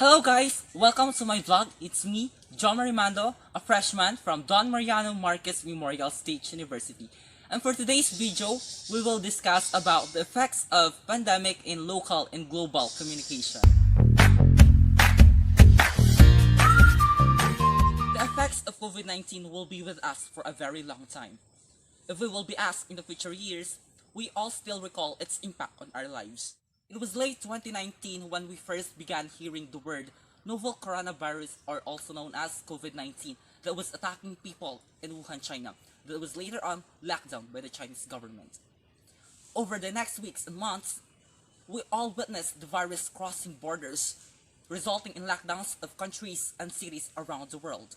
Hello guys! Welcome to my vlog. It's me, John Marimando, a freshman from Don Mariano Marquez Memorial State University. And for today's video, we will discuss about the effects of pandemic in local and global communication. The effects of COVID-19 will be with us for a very long time. If we will be asked in the future years, we all still recall its impact on our lives. It was late 2019 when we first began hearing the word novel coronavirus, or also known as COVID-19, that was attacking people in Wuhan, China, that was later on locked down by the Chinese government. Over the next weeks and months, we all witnessed the virus crossing borders, resulting in lockdowns of countries and cities around the world.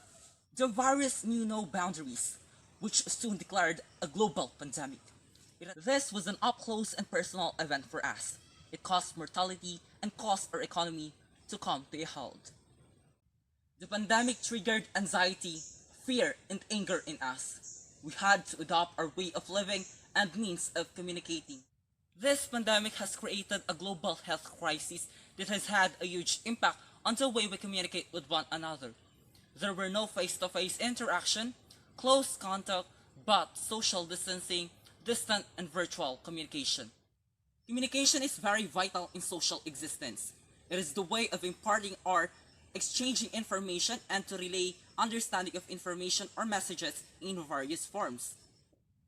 The virus knew no boundaries, which soon declared a global pandemic. This was an up-close and personal event for us. It caused mortality and caused our economy to come to a halt. The pandemic triggered anxiety, fear, and anger in us. We had to adopt our way of living and means of communicating. This pandemic has created a global health crisis that has had a huge impact on the way we communicate with one another. There were no face-to-face interaction, close contact, but social distancing, distant and virtual communication. Communication is very vital in social existence. It is the way of imparting or exchanging information and to relay understanding of information or messages in various forms.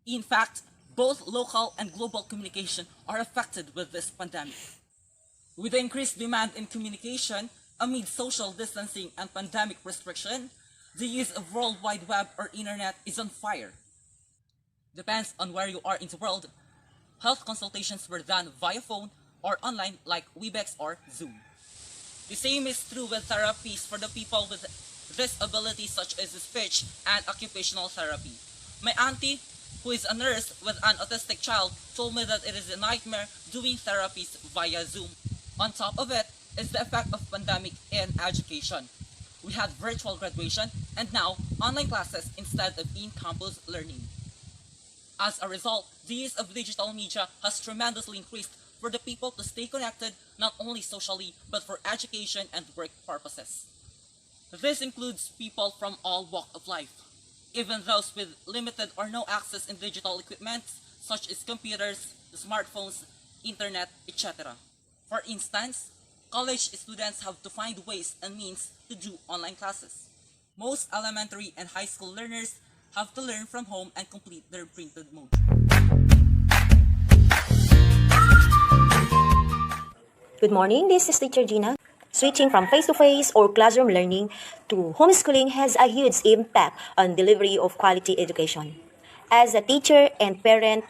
In fact, both local and global communication are affected with this pandemic. With the increased demand in communication amid social distancing and pandemic restriction, the use of World Wide Web or Internet is on fire. Depends on where you are in the world. Health consultations were done via phone or online like Webex or Zoom. The same is true with therapies for the people with disabilities such as speech and occupational therapy. My auntie, who is a nurse with an autistic child, told me that it is a nightmare doing therapies via Zoom. On top of it is the effect of pandemic in education. We had virtual graduation and now online classes instead of in-campus learning. As a result, the use of digital media has tremendously increased for the people to stay connected not only socially but for education and work purposes. This includes people from all walks of life, even those with limited or no access in digital equipment such as computers, smartphones, internet, etc. For instance, college students have to find ways and means to do online classes. Most elementary and high school learners have to learn from home and complete their printed mode. Good morning, this is Teacher Gina. Switching from face-to-face or classroom learning to homeschooling has a huge impact on delivery of quality education. As a teacher and parent,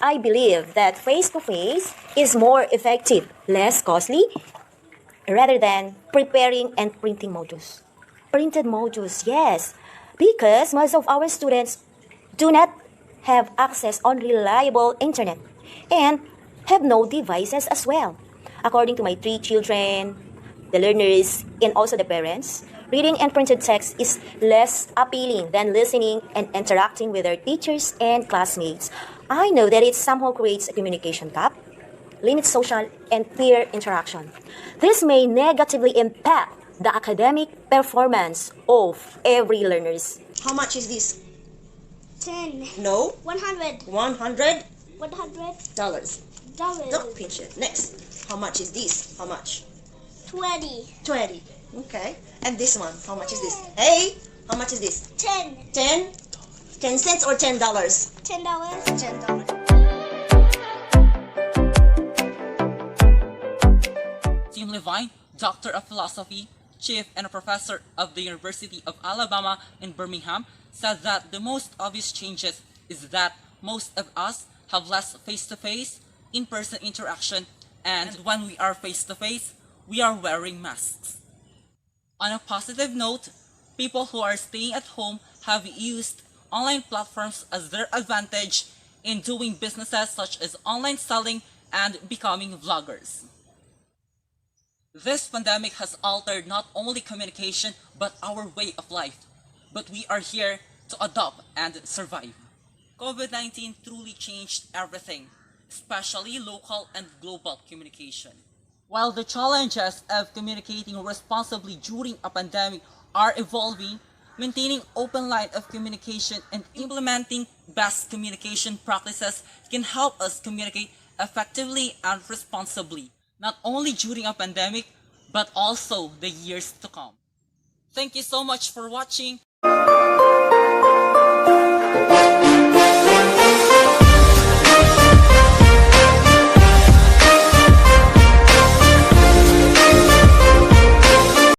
I believe that face-to-face is more effective, less costly, rather than preparing and printing modules. Printed modules, yes, because most of our students do not have access on reliable internet and have no devices as well. According to my 3 children, the learners, and also the parents, reading and printed text is less appealing than listening and interacting with their teachers and classmates. I know that it somehow creates a communication gap, limits social and peer interaction. This may negatively impact the academic performance of every learners. How much is this? 10. No. 100. $100. $100. Don't pinch it. Next. How much is this? How much? 20. 20. Okay. And this one. How much is this? Hey. How much is this? 10. 10. 10 cents or $10? $10. $10. Tim Levine, Doctor of Philosophy, Chief and a Professor of the University of Alabama in Birmingham, said that the most obvious changes is that most of us have less face-to-face, in-person interaction, and when we are face-to-face, we are wearing masks. On a positive note, people who are staying at home have used online platforms as their advantage in doing businesses such as online selling and becoming vloggers. This pandemic has altered not only communication but our way of life, but we are here to adopt and survive. COVID-19 truly changed everything, especially local and global communication. While the challenges of communicating responsibly during a pandemic are evolving, maintaining open line of communication and implementing best communication practices can help us communicate effectively and responsibly, not only during a pandemic, but also the years to come. Thank you so much for watching.